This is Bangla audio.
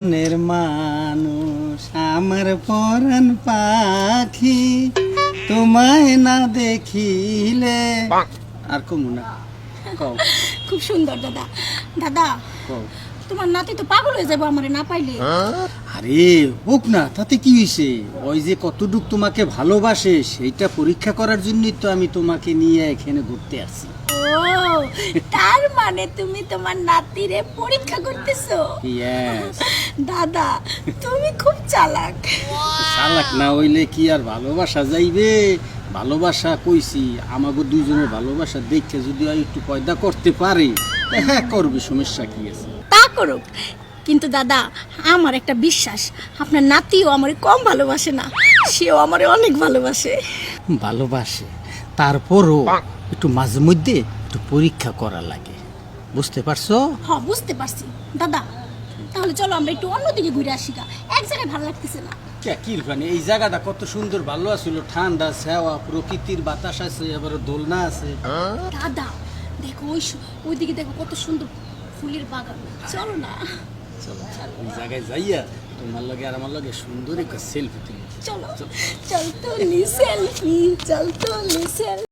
নের মানুষ আমার পরাণ পাখি তোমায় না দেখিলে আর কমু না কও খুব সুন্দর দাদা। দাদা কও তোমার নাতি তো পাগল হয়ে যাবো আমারে না পাইলে। আরে হোক না, তাতে কি হয়েছে? ওই যে কতটুক তোমাকে ভালোবাসে সেইটা পরীক্ষা করার জন্যই তো আমি তোমাকে নিয়ে এখানে ঘুরতে আসছি। ও তার মানে তুমি তোমার নাতিরে পরীক্ষা করতেছো? ইয়েস। দাদা তুমি খুব চালাক। চালাক না হইলে কি আর ভালোবাসা যাইবে? ভালোবাসা কইছি, আমাকে দুইজনের ভালোবাসা দেখে যদি আর একটু পয়দা করতে পারে, হ্যাঁ করবে, সমস্যা কি আছে? তা করুক, কিন্তু দাদা আমার একটা বিশ্বাস, আপনার নাতিও আমারে কম ভালোবাসে না, সেও আমারে অনেক ভালোবাসে। ভালোবাসে, তারপরও একটু মাঝে মধ্যে একটু পরীক্ষা করা লাগে, বুঝতে পারছো? হ্যাঁ বুঝতে পারছি দাদা। তাহলে চলো আমরা একটু অন্যদিকে ঘুরে আসি গা, এক জায়গায় ভালো লাগতেছে না। কিরফানি এই জায়গাটা কত সুন্দর, ভালো আছিল, ঠান্ডা ছাওয়া, প্রকৃতির বাতাস আছে, আবার দোলনা আছে। দাদা দেখো ওইদিকে দেখো কত সুন্দর ফুলের বাগান, চলো না। চলো ওই জায়গায় যাইয়া তোমার লগে আর আমার লগে সুন্দর একটা সেলফি তুলি। চলো চল তো লি সেলফি, চল তো লি সেলফি।